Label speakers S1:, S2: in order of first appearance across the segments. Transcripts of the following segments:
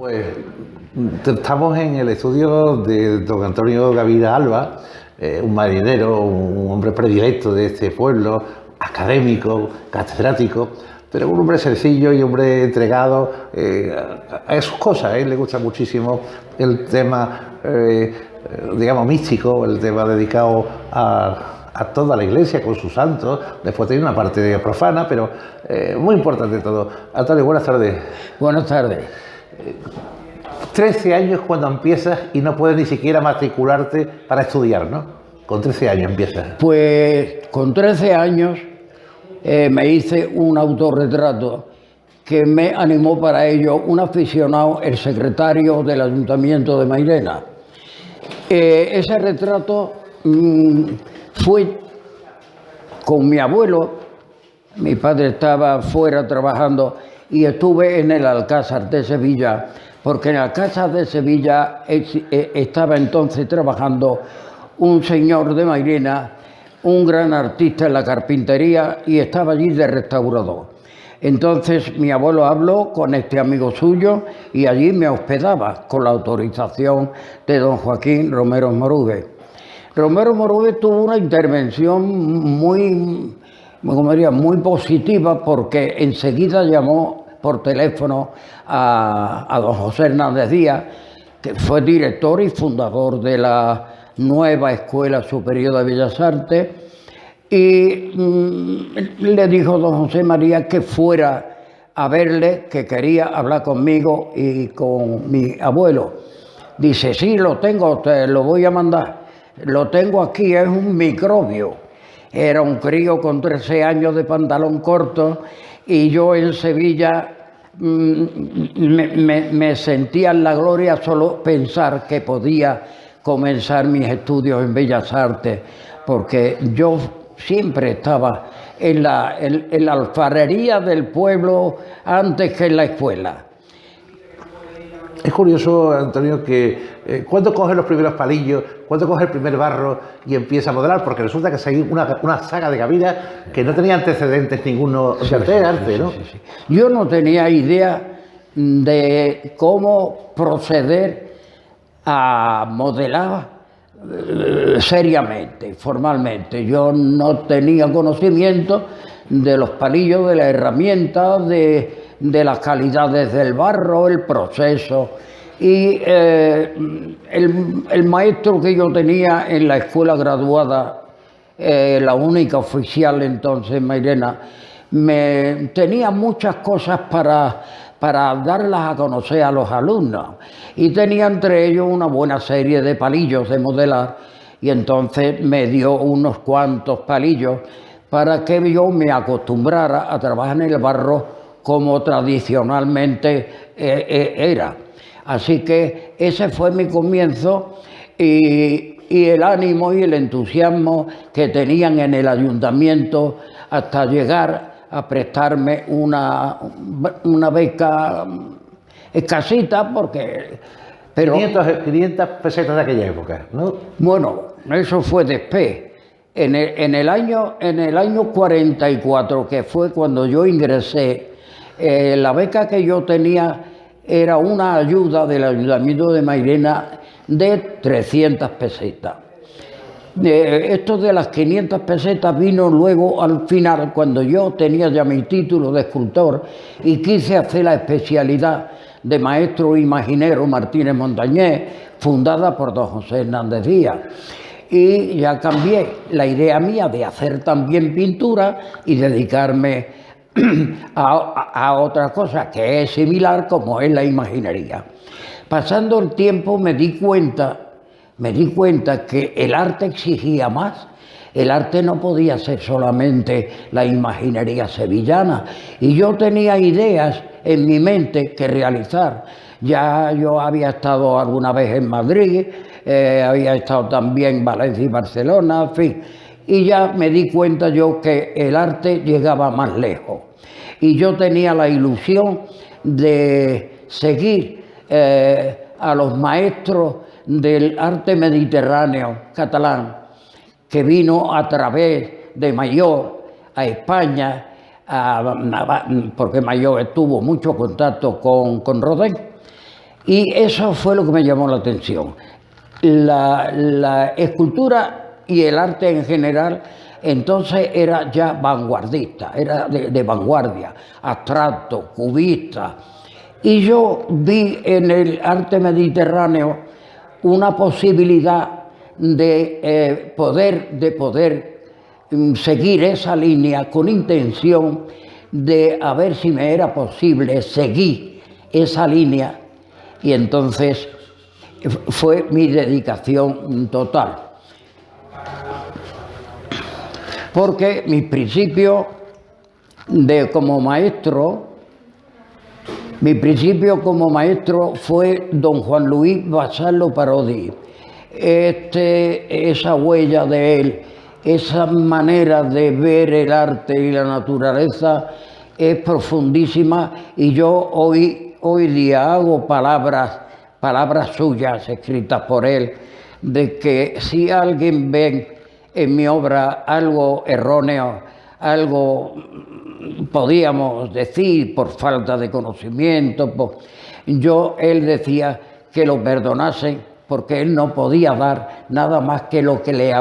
S1: Pues estamos en el estudio de don Antonio Gavira Alba, un marinero, un hombre predilecto de este pueblo, académico, catedrático, pero un hombre sencillo y hombre entregado a sus cosas. A él le gusta muchísimo el tema, digamos, místico, el tema dedicado a toda la iglesia con sus santos. Después tiene una parte profana, pero muy importante todo. Antonio, buenas tardes.
S2: Buenas tardes.
S1: 13 años cuando empiezas y no puedes ni siquiera matricularte para estudiar, ¿no? Con 13 años empiezas.
S2: Pues con 13 años me hice un autorretrato que me animó para ello un aficionado, el secretario del Ayuntamiento de Mairena. Ese retrato fue con mi abuelo. Mi padre estaba fuera trabajando y estuve en el Alcázar de Sevilla, porque en el Alcázar de Sevilla estaba entonces trabajando un señor de Mairena, un gran artista en la carpintería, y estaba allí de restaurador. Entonces mi abuelo habló con este amigo suyo y allí me hospedaba con la autorización de don Joaquín Romero Morube. Romero Morube tuvo una intervención muy positiva, porque enseguida llamó por teléfono a don José Hernández Díaz, que fue director y fundador de la nueva Escuela Superior de Bellas Artes, y le dijo a don José María que fuera a verle, que quería hablar conmigo y con mi abuelo. Dice: sí, lo tengo, te lo voy a mandar. Lo tengo aquí, es un microbio. Era un crío con 13 años de pantalón corto, y yo en Sevilla me sentía en la gloria solo pensar que podía comenzar mis estudios en Bellas Artes, porque yo siempre estaba en la alfarería del pueblo antes que en la escuela.
S1: Es curioso, Antonio, que cuando coges los primeros palillos, cuando coges el primer barro y empiezas a modelar, porque resulta que seguí una saga de Gavira que no tenía antecedentes ninguno de arte, ¿no?
S2: Sí. Yo no tenía idea de cómo proceder a modelar seriamente, formalmente. Yo no tenía conocimiento de los palillos, de las herramientas, de las calidades del barro, el proceso. Y el maestro que yo tenía en la escuela graduada, la única oficial entonces en Mairena, tenía muchas cosas para darlas a conocer a los alumnos, y tenía entre ellos una buena serie de palillos de modelar, y entonces me dio unos cuantos palillos para que yo me acostumbrara a trabajar en el barro como tradicionalmente era. Así que ese fue mi comienzo, y el ánimo y el entusiasmo que tenían en el ayuntamiento hasta llegar a prestarme una beca escasita, pero
S1: 500 pesetas de aquella época, ¿no?
S2: Bueno, eso fue después. En el año 44, que fue cuando yo ingresé, la beca que yo tenía era una ayuda del Ayuntamiento de Mairena de 300 pesetas. Esto de las 500 pesetas vino luego al final, cuando yo tenía ya mi título de escultor y quise hacer la especialidad de maestro imaginero Martínez Montañés, fundada por don José Hernández Díaz. Y ya cambié la idea mía de hacer también pintura y dedicarme a otra cosa que es similar, como es la imaginería. Pasando el tiempo me di cuenta que el arte exigía más. El arte no podía ser solamente la imaginería sevillana, y yo tenía ideas en mi mente que realizar. Ya yo había estado alguna vez en Madrid, había estado también en Valencia y Barcelona, en fin, y ya me di cuenta yo que el arte llegaba más lejos. Y yo tenía la ilusión de seguir a los maestros del arte mediterráneo catalán, que vino a través de Maillot a España, porque Maillot tuvo mucho contacto con Rodin. Y eso fue lo que me llamó la atención. La escultura y el arte en general, entonces era ya vanguardista, era de vanguardia, abstracto, cubista. Y yo vi en el arte mediterráneo una posibilidad de poder seguir esa línea con intención de a ver si me era posible seguir esa línea, y entonces fue mi dedicación total. Porque mi principio como maestro fue don Juan Luis Vasallo Parodi. Esa huella de él, esa manera de ver el arte y la naturaleza es profundísima, y yo hoy día hago palabras suyas escritas por él, de que si alguien ve en mi obra algo erróneo, algo podíamos decir por falta de conocimiento, él decía que lo perdonasen, porque él no podía dar nada más que lo que le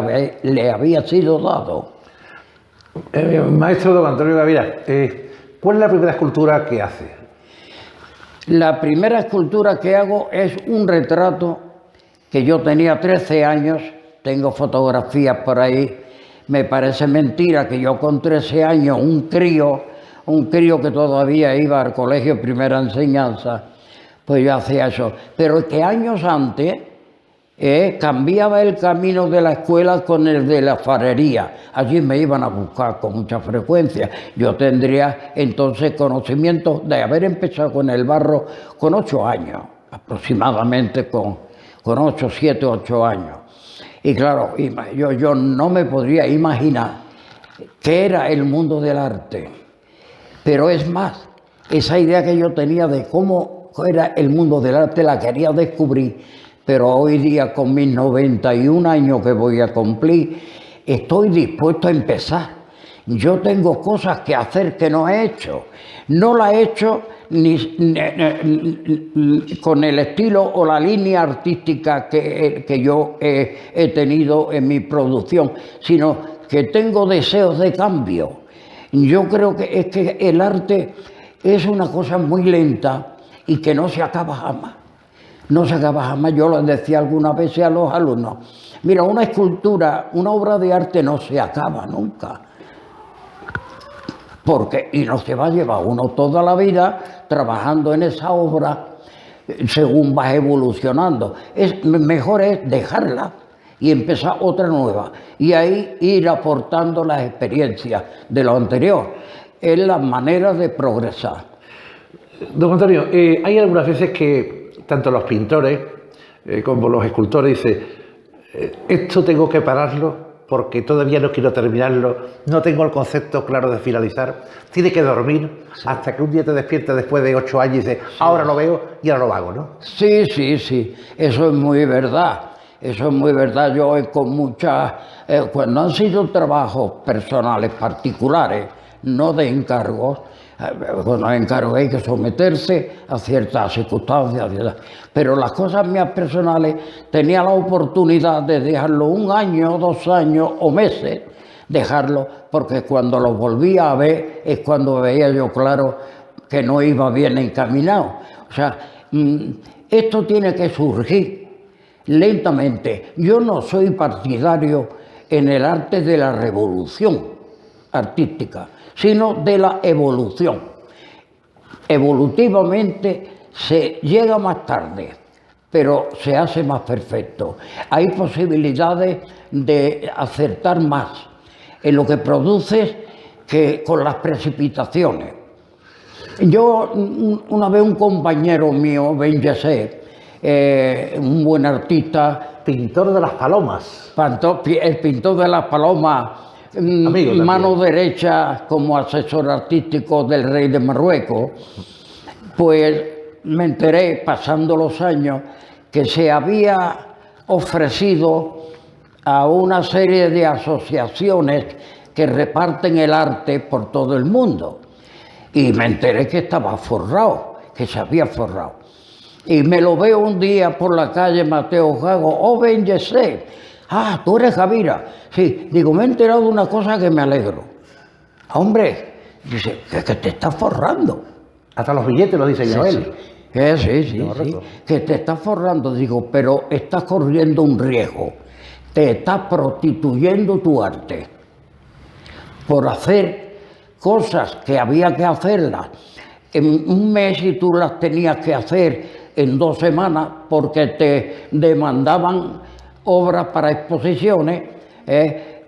S2: había sido dado.
S1: Maestro don Antonio Gavira, ¿cuál es la primera escultura que hace?
S2: La primera escultura que hago es un retrato que yo tenía 13 años, tengo fotografías por ahí. Me parece mentira que yo con 13 años, un crío que todavía iba al colegio de primera enseñanza, pues yo hacía eso. Pero es que años antes cambiaba el camino de la escuela con el de la farería. Allí me iban a buscar con mucha frecuencia. Yo tendría entonces conocimiento de haber empezado con el barro con 8 años, aproximadamente con 8, 7, 8 años. Y claro, yo no me podría imaginar qué era el mundo del arte. Pero es más, esa idea que yo tenía de cómo era el mundo del arte la quería descubrir. Pero hoy día, con mis 91 años que voy a cumplir, estoy dispuesto a empezar. Yo tengo cosas que hacer que no he hecho. No la he hecho ni con el estilo o la línea artística que yo he tenido en mi producción, sino que tengo deseos de cambio. Yo creo que es que el arte es una cosa muy lenta y que no se acaba jamás. No se acaba jamás. Yo lo decía algunas veces a los alumnos. Mira, una escultura, una obra de arte no se acaba nunca. Y no se va a llevar uno toda la vida trabajando en esa obra según vas evolucionando. Mejor es dejarla y empezar otra nueva. Y ahí ir aportando las experiencias de lo anterior. Es la manera de progresar.
S1: Don Antonio, hay algunas veces que tanto los pintores como los escultores dicen, esto tengo que pararlo porque todavía no quiero terminarlo, no tengo el concepto claro de finalizar, tiene que dormir hasta que un día te despiertas después de 8 años y dices, ahora lo veo y ahora lo hago, ¿no?
S2: Sí, eso es muy verdad. Eso es muy verdad. Yo con muchas, cuando han sido trabajos personales, particulares, no de encargos, cuando hay encargos hay que someterse a ciertas circunstancias, pero las cosas mías personales tenía la oportunidad de dejarlo 1 año, 2 años o meses, dejarlo, porque cuando lo volvía a ver es cuando veía yo claro que no iba bien encaminado. O sea, esto tiene que surgir lentamente. Yo no soy partidario en el arte de la revolución artística, sino de la evolución. Evolutivamente se llega más tarde, pero se hace más perfecto. Hay posibilidades de acertar más en lo que produces que con las precipitaciones. Yo, una vez un compañero mío, Ben Yesé, un buen artista,
S1: Pintor de las palomas.
S2: El pintor de las palomas, mano derecha como asesor artístico del rey de Marruecos, pues me enteré, pasando los años, que se había ofrecido a una serie de asociaciones que reparten el arte por todo el mundo. Y me enteré que estaba forrado, que se había forrado. Y me lo veo un día por la calle Mateo Gago, oh, ven, Yesé. Ah, tú eres Gavira. Sí, digo, me he enterado de una cosa que me alegro. Hombre, dice, que te estás forrando.
S1: Hasta los billetes lo dice ya él.
S2: Sí, que te estás forrando. Digo, pero estás corriendo un riesgo. Te estás prostituyendo tu arte por hacer cosas que había que hacerlas en un mes y tú las tenías que hacer en 2 semanas porque te demandaban obras para exposiciones,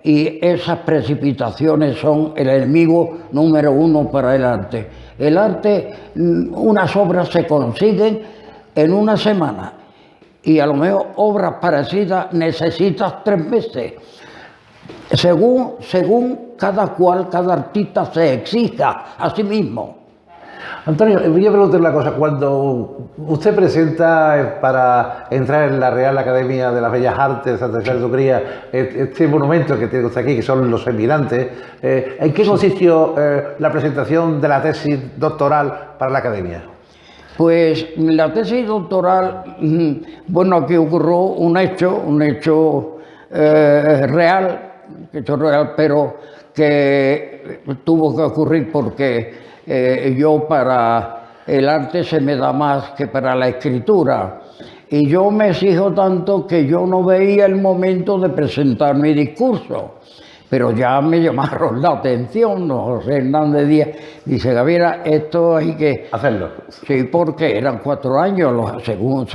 S2: y esas precipitaciones son el enemigo número 1 para el arte. El arte, unas obras se consiguen en 1 semana y a lo mejor obras parecidas necesitas 3 meses. Según cada cual, cada artista se exija a sí mismo.
S1: Antonio, voy a preguntarle una cosa. Cuando usted presenta para entrar en la Real Academia de las Bellas Artes de Santa Teresa de Sucría este monumento que tiene usted aquí, que son los Almirantes, ¿en qué consistió la presentación de la tesis doctoral para la Academia?
S2: Pues la tesis doctoral, bueno, aquí ocurrió un hecho real, pero que tuvo que ocurrir porque yo para el arte se me da más que para la escritura. Y yo me exijo tanto que yo no veía el momento de presentar mi discurso. Pero ya me llamaron la atención, José Hernández Díaz dice, Gavira, esto hay que
S1: hacerlo.
S2: Sí, porque eran 4 años, según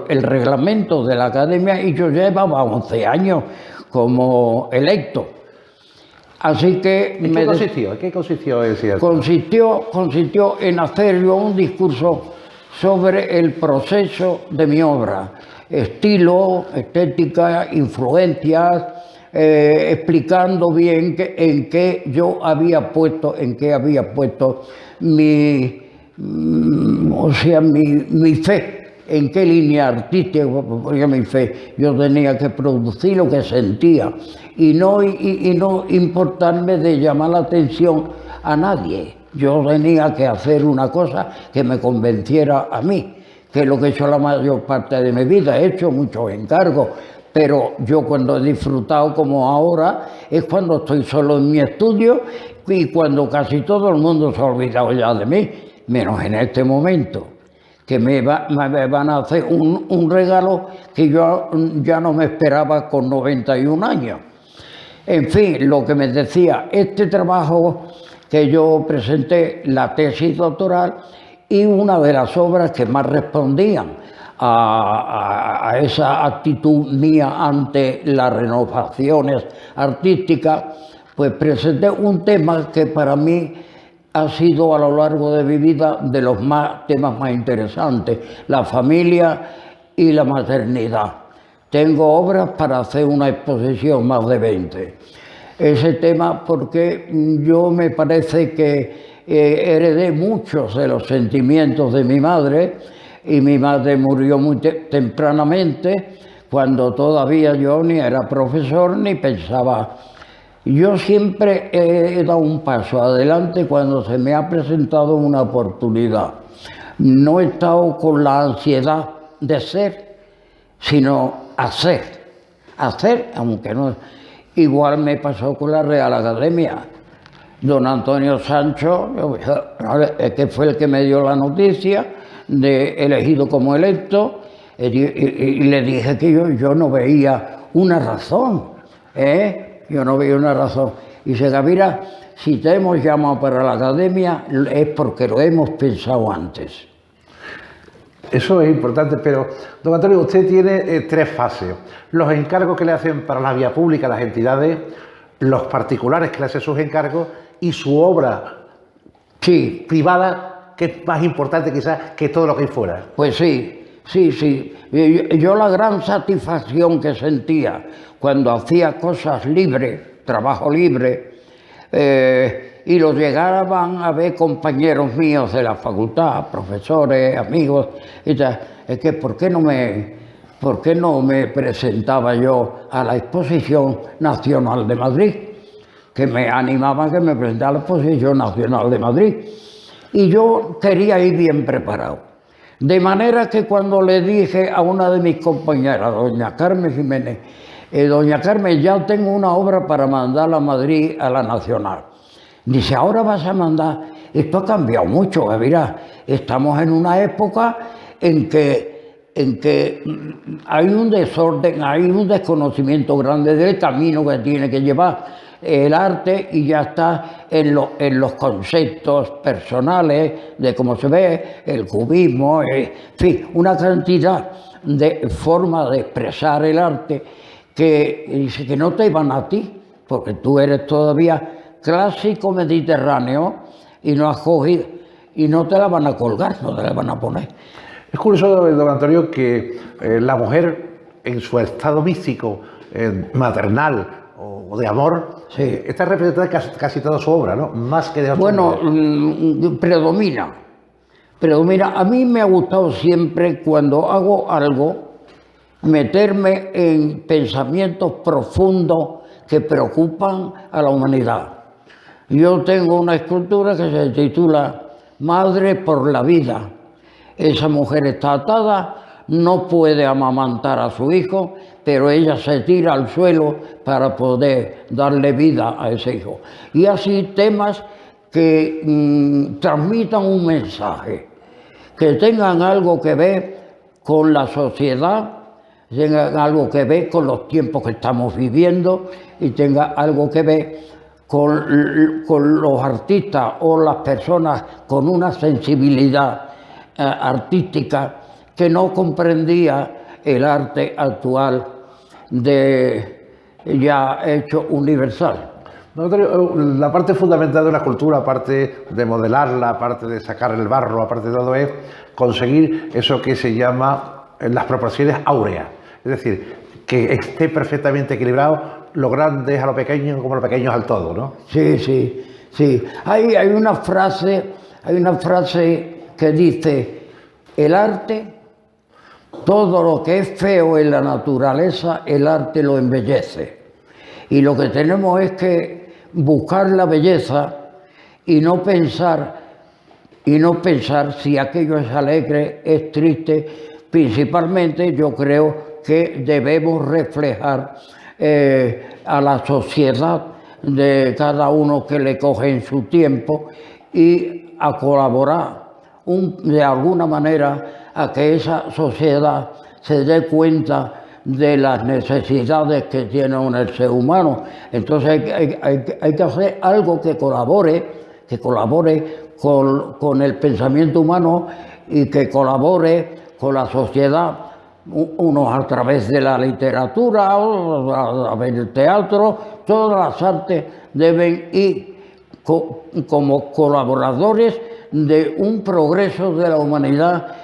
S2: el reglamento de la Academia, y yo llevaba 11 años como electo. Así que...
S1: ¿En qué consistió ese acto?
S2: Consistió en hacer yo un discurso sobre el proceso de mi obra, estilo, estética, influencias, explicando bien en qué había puesto mi fe. ¿En qué línea artística? Porque mi fe, yo tenía que producir lo que sentía y no importarme de llamar la atención a nadie. Yo tenía que hacer una cosa que me convenciera a mí, que es lo que he hecho la mayor parte de mi vida. He hecho muchos encargos, pero yo cuando he disfrutado como ahora es cuando estoy solo en mi estudio y cuando casi todo el mundo se ha olvidado ya de mí, menos en este momento, que me van a hacer un regalo que yo ya no me esperaba con 91 años. En fin, lo que me decía, este trabajo que yo presenté, la tesis doctoral, y una de las obras que más respondían a esa actitud mía ante las renovaciones artísticas, pues presenté un tema que para mí ha sido a lo largo de mi vida de los temas más interesantes, la familia y la maternidad. Tengo obras para hacer una exposición, más de 20. Ese tema porque yo me parece que heredé muchos de los sentimientos de mi madre, y mi madre murió muy tempranamente, cuando todavía yo ni era profesor ni pensaba. Yo siempre he dado un paso adelante cuando se me ha presentado una oportunidad. No he estado con la ansiedad de ser, sino hacer. Hacer, aunque no. Igual me pasó con la Real Academia. Don Antonio Sancho, que fue el que me dio la noticia de elegido como electo, y le dije que yo no veía una razón, Yo no veía una razón. Y dice, Gavira, si te hemos llamado para la Academia es porque lo hemos pensado antes.
S1: Eso es importante, pero, don Antonio, usted tiene 3 fases. Los encargos que le hacen para la vía pública las entidades, los particulares que le hacen sus encargos y su obra privada, que es más importante quizás que todo lo que hay fuera.
S2: Pues sí. Yo la gran satisfacción que sentía cuando hacía cosas libres, trabajo libre, y lo llegaban a ver compañeros míos de la facultad, profesores, amigos, y tal, es que ¿por qué no me presentaba yo a la Exposición Nacional de Madrid? Que me animaba a que me presentara a la Exposición Nacional de Madrid. Y yo quería ir bien preparado. De manera que cuando le dije a una de mis compañeras, doña Carmen Jiménez, doña Carmen, ya tengo una obra para mandar a Madrid a la Nacional. Dice, ahora vas a mandar. Esto ha cambiado mucho, mira, estamos en una época en que hay un desorden, hay un desconocimiento grande del camino que tiene que llevar el arte y ya está en los conceptos personales de cómo se ve, el cubismo, en fin, una cantidad de formas de expresar el arte que dice que no te iban a ti, porque tú eres todavía clásico mediterráneo y no has cogido, y no te la van a colgar, no te la van a poner.
S1: Es curioso, don Antonio, que la mujer en su estado místico, maternal o de amor,
S2: sí,
S1: está representada casi toda su obra, ¿no? Más que de otros.
S2: Bueno, predomina. A mí me ha gustado siempre, cuando hago algo, meterme en pensamientos profundos que preocupan a la humanidad. Yo tengo una escultura que se titula Madre por la vida. Esa mujer está atada, no puede amamantar a su hijo, pero ella se tira al suelo para poder darle vida a ese hijo. Y así temas que transmitan un mensaje, que tengan algo que ver con la sociedad, tengan algo que ver con los tiempos que estamos viviendo y tenga algo que ver con los artistas o las personas con una sensibilidad artística que no comprendía el arte actual ya hecho universal.
S1: La parte fundamental de una escultura, aparte de modelarla, aparte de sacar el barro, aparte de todo, es conseguir eso que se llama las proporciones áureas. Es decir, que esté perfectamente equilibrado, lo grande es a lo pequeño como lo pequeño es al todo, ¿no?
S2: Sí, sí, sí. Hay una frase que dice, el arte, todo lo que es feo en la naturaleza, el arte lo embellece. Y lo que tenemos es que buscar la belleza y no pensar si aquello es alegre, es triste. Principalmente yo creo que debemos reflejar a la sociedad de cada uno que le coge en su tiempo y a colaborar de alguna manera a que esa sociedad se dé cuenta de las necesidades que tiene el ser humano. Entonces hay que hacer algo que colabore con el pensamiento humano y que colabore con la sociedad, unos a través de la literatura, otros a través del teatro. Todas las artes deben ir como colaboradores de un progreso de la humanidad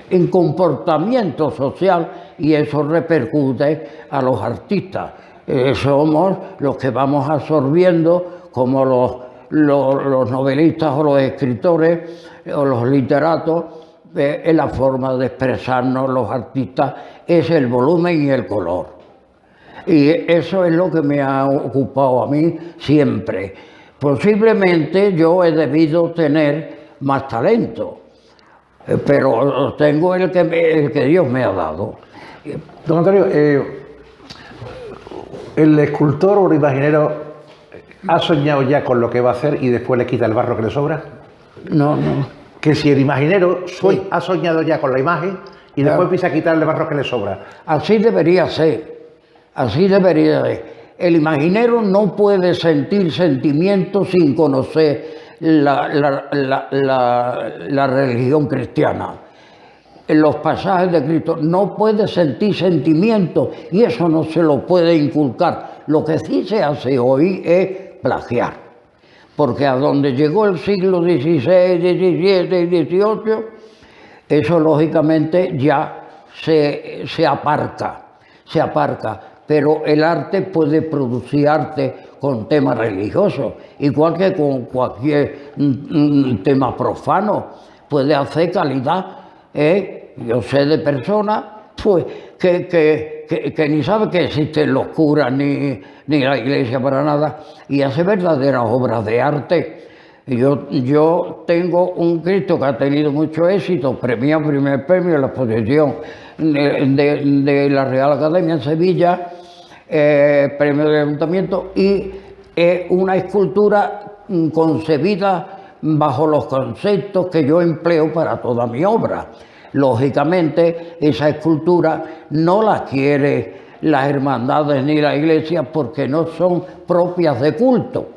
S2: en comportamiento social, y eso repercute a los artistas. Somos los que vamos absorbiendo, como los novelistas o los escritores o los literatos, en la forma de expresarnos los artistas, es el volumen y el color. Y eso es lo que me ha ocupado a mí siempre. Posiblemente yo he debido tener más talento, pero tengo el que Dios me ha dado.
S1: Don Antonio, ¿el escultor o el imaginero ha soñado ya con lo que va a hacer y después le quita el barro que le sobra?
S2: No, no.
S1: Que si el imaginero ha soñado ya con la imagen y después empieza a quitar el barro que le sobra.
S2: Así debería ser, así debería ser. El imaginero no puede sentir sentimientos sin conocer la religión cristiana. En los pasajes de Cristo no puede sentir sentimientos y eso no se lo puede inculcar. Lo que sí se hace hoy es plagiar, porque a donde llegó el siglo XVI, XVII y XVIII, eso lógicamente ya se aparca, pero el arte puede producir arte con temas religiosos, igual que con cualquier tema profano, puede hacer calidad. Yo sé de personas pues, que ni saben que existen los curas ni la iglesia para nada, y hace verdaderas obras de arte. Yo tengo un Cristo que ha tenido mucho éxito, premiado primer premio en la exposición de la Real Academia en Sevilla, premio del Ayuntamiento, y es una escultura concebida bajo los conceptos que yo empleo para toda mi obra. Lógicamente, esa escultura no la quiere las hermandades ni la iglesia porque no son propias de culto.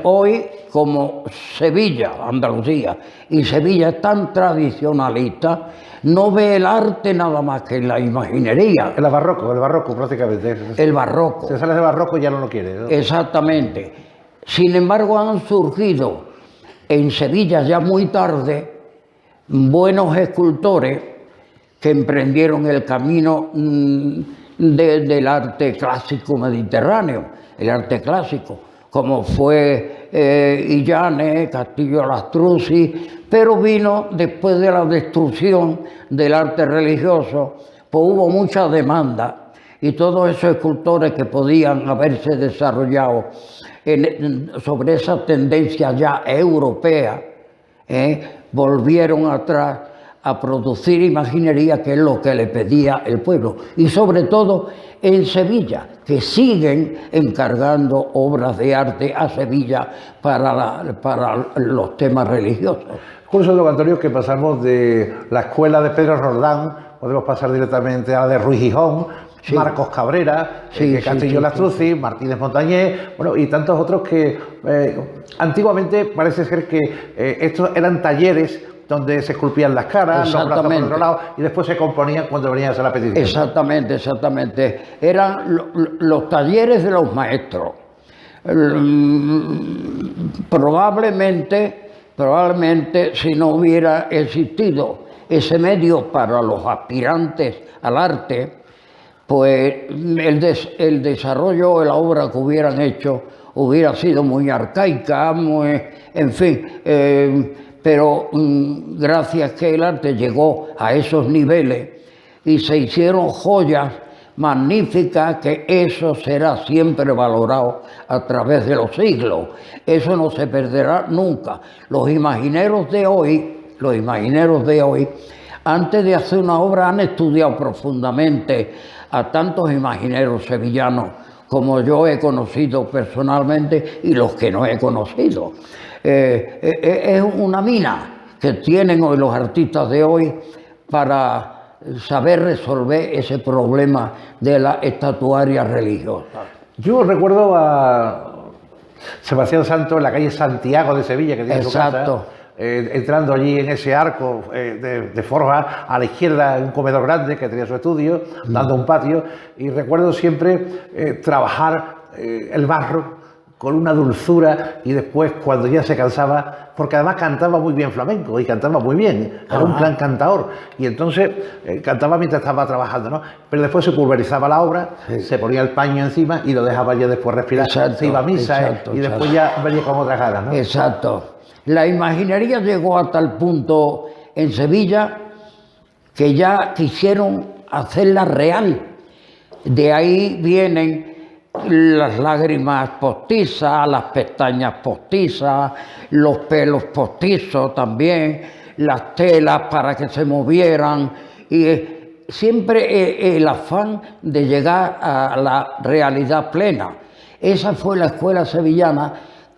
S2: Hoy, como Sevilla, Andalucía, y Sevilla es tan tradicionalista, no ve el arte nada más que en la imaginería.
S1: El barroco prácticamente.
S2: El barroco.
S1: Si sales de barroco ya no lo quiere, ¿no?
S2: Exactamente. Sin embargo, han surgido en Sevilla ya muy tarde buenos escultores que emprendieron el camino del arte clásico mediterráneo, el arte clásico, como fue Illanes, Castillo Lastruzzi, pero vino después de la destrucción del arte religioso, pues hubo mucha demanda y todos esos escultores que podían haberse desarrollado sobre esa tendencia ya europea, volvieron atrás a producir imaginería, que es lo que le pedía el pueblo, y sobre todo en Sevilla, que siguen encargando obras de arte a Sevilla para los temas religiosos.
S1: Curso, don Antonio, que pasamos de la escuela de Pedro Roldán, podemos pasar directamente a la de Ruiz Gijón, sí. Marcos Cabrera, Castillo Lastruzzi, Martínez Montañés, bueno, y tantos otros que antiguamente parece ser que estos eran talleres donde se esculpían las caras, los brazos por otro lado, y después se componían cuando venían a hacer la petición.
S2: Exactamente. Eran los talleres de los maestros. Probablemente, si no hubiera existido ese medio para los aspirantes al arte, pues el desarrollo de la obra que hubieran hecho hubiera sido muy arcaica, en fin, pero gracias que el arte llegó a esos niveles y se hicieron joyas magníficas, que eso será siempre valorado a través de los siglos. Eso no se perderá nunca. Los imagineros de hoy, antes de hacer una obra, han estudiado profundamente a tantos imagineros sevillanos como yo he conocido personalmente y los que no he conocido. Es una mina que tienen hoy los artistas de hoy para saber resolver ese problema de la estatuaria religiosa.
S1: Yo recuerdo a Sebastián Santos en la calle Santiago de Sevilla, que tiene su casa, entrando allí en ese arco de forja, a la izquierda un comedor grande que tenía su estudio, dando un patio, y recuerdo siempre trabajar el barro con una dulzura, y después cuando ya se cansaba, porque además cantaba muy bien flamenco y cantaba muy bien, era un gran cantador, y entonces cantaba mientras estaba trabajando, ¿no? Pero después se pulverizaba la obra, se ponía el paño encima y lo dejaba ya después respirar, se iba a misa, y después ya venía con otras ganas, ¿no?
S2: Exacto. La imaginería llegó a tal punto en Sevilla que ya quisieron hacerla real. De ahí vienen las lágrimas postizas, las pestañas postizas, los pelos postizos también, las telas para que se movieran, y siempre el afán de llegar a la realidad plena. Esa fue la escuela sevillana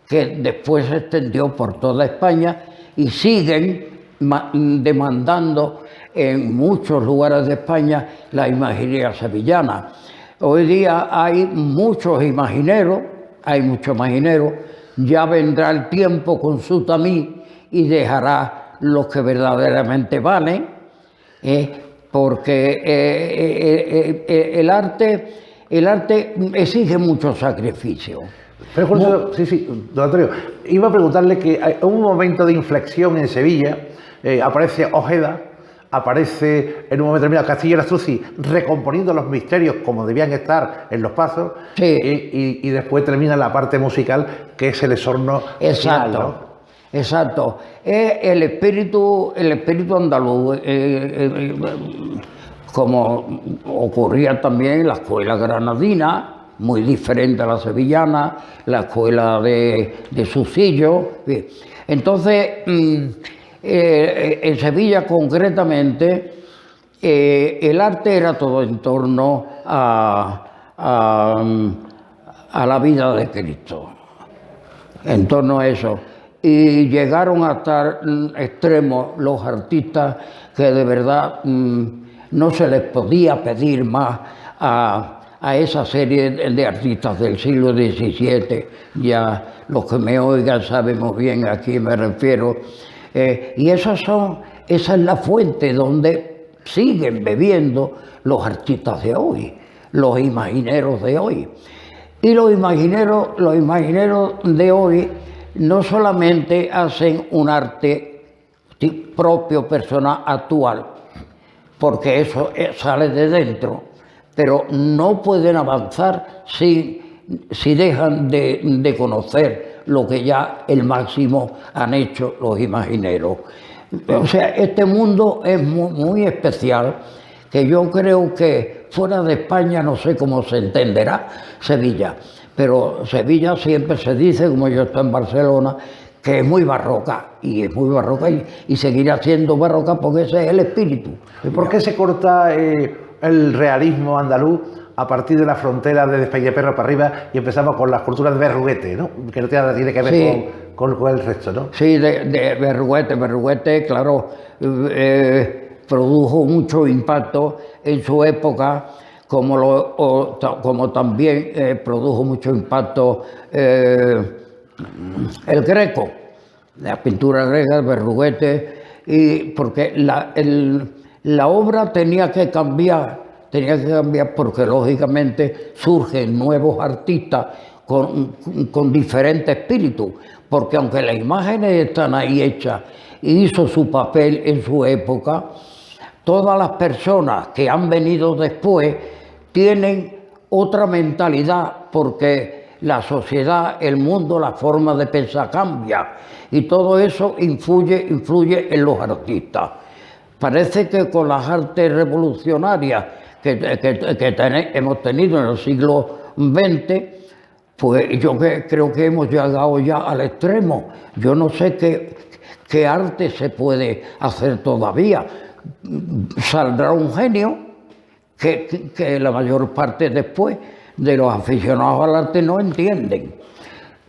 S2: que después se extendió por toda España y siguen demandando en muchos lugares de España la imaginería sevillana. Hoy día hay muchos imagineros, ya vendrá el tiempo con su tamiz y dejará los que verdaderamente valen, porque el arte exige mucho sacrificio.
S1: Pero por eso, sí, don Antonio, iba a preguntarle que hubo un momento de inflexión en Sevilla, aparece Ojeda, aparece en un momento determinado Castillo Lastruzzi recomponiendo los misterios como debían estar en los pasos, sí. y después termina la parte musical, que es el esorno final, ¿no?
S2: Exacto. Es el espíritu andaluz, como ocurría también en la escuela granadina, muy diferente a la sevillana, la escuela de Susillo. Entonces, en Sevilla concretamente, el arte era todo en torno a la vida de Cristo, en torno a eso. Y llegaron a estar extremos los artistas que de verdad no se les podía pedir más a esa serie de artistas del siglo XVII. Ya los que me oigan saben muy bien a quién me refiero. Y esa es la fuente donde siguen bebiendo los artistas de hoy, los imagineros de hoy. Y los imagineros de hoy no solamente hacen un arte propio, personal, actual, porque eso sale de dentro, pero no pueden avanzar si dejan de conocer lo que ya el máximo han hecho los imagineros. O sea, este mundo es muy especial, que yo creo que fuera de España no sé cómo se entenderá Sevilla, pero Sevilla siempre se dice, como yo estoy en Barcelona, que es muy barroca, y es muy barroca y seguirá siendo barroca porque ese es el espíritu.
S1: ¿Y por qué se corta el realismo andaluz a partir de la frontera de Peñaperro para arriba y empezamos con las culturas de Berruguete, ¿no? Que no tiene que ver
S2: sí,
S1: con el resto, ¿no?
S2: Sí, de Berruguete. Berruguete, claro, produjo mucho impacto en su época, como también produjo mucho impacto el Greco, la pintura greca, el Berruguete, y porque la obra tenía que cambiar porque lógicamente surgen nuevos artistas con diferente espíritu, porque aunque las imágenes están ahí hechas y hizo su papel en su época, todas las personas que han venido después tienen otra mentalidad, porque la sociedad, el mundo, la forma de pensar cambia, y todo eso influye en los artistas. Parece que con las artes revolucionarias que hemos tenido en el siglo XX, pues yo creo que hemos llegado ya al extremo. Yo no sé qué arte se puede hacer todavía. Saldrá un genio que la mayor parte después de los aficionados al arte no entienden.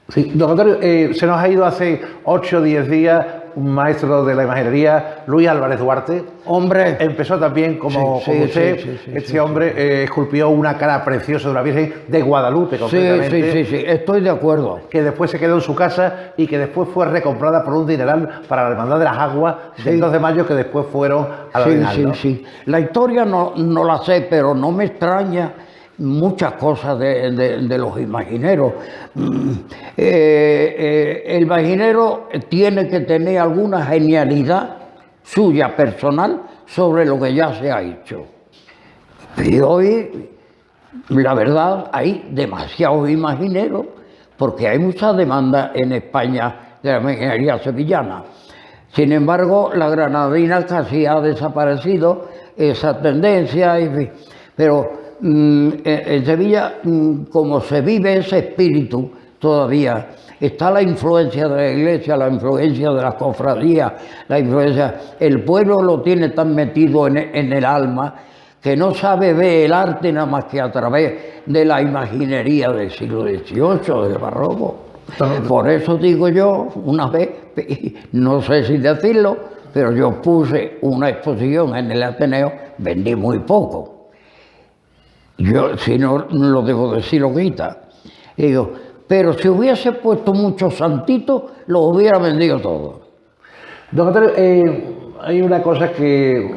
S1: Sí, don Antonio, se nos ha ido hace 8 o 10 días un maestro de la imaginería, Luis Álvarez Duarte.
S2: Hombre.
S1: Empezó también como usted. Este hombre esculpió una cara preciosa de una Virgen de Guadalupe, concretamente.
S2: Sí, estoy de acuerdo.
S1: Que después se quedó en su casa y que después fue recomprada por un dineral para la Hermandad de las Aguas del 2 de mayo, que después fueron a la Arenal, ¿no? Sí.
S2: La historia no la sé, pero no me extraña muchas cosas de los imagineros. El imaginero tiene que tener alguna genialidad suya personal sobre lo que ya se ha hecho. Y hoy, la verdad, hay demasiados imagineros porque hay mucha demanda en España de la imaginería sevillana. Sin embargo, la granadina casi ha desaparecido esa tendencia, pero en Sevilla, como se vive ese espíritu todavía, está la influencia de la iglesia, la influencia de las cofradías, la influencia. El pueblo lo tiene tan metido en el alma que no sabe ver el arte nada más que a través de la imaginería del siglo XVIII, del barroco. Por eso digo yo, una vez, no sé si decirlo, pero yo puse una exposición en el Ateneo, vendí muy poco. Yo, si no lo debo decir, lo quita. Y digo, pero si hubiese puesto muchos santitos, los hubiera vendido todos.
S1: Don Antonio, hay una cosa que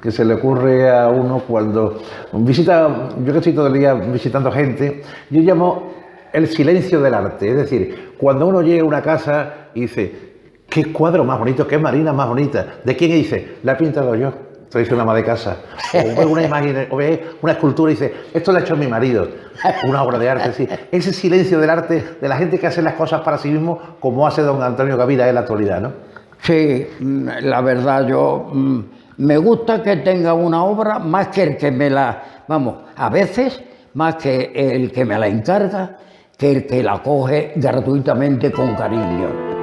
S1: se le ocurre a uno cuando visita, yo que estoy todo el día visitando gente, yo llamo el silencio del arte. Es decir, cuando uno llega a una casa y dice, qué cuadro más bonito, qué marina más bonita, ¿de quién? Y dice, la he pintado yo. Esto dice una ama de casa, o ve una imagen, o ve una escultura y dice, esto lo ha hecho mi marido, una obra de arte. Sí. Ese silencio del arte, de la gente que hace las cosas para sí mismo, como hace don Antonio Gavira en la actualidad, ¿no?
S2: Sí, la verdad, yo me gusta que tenga una obra más que el que me la... Vamos, a veces más que el que me la encarga que el que la coge gratuitamente con cariño.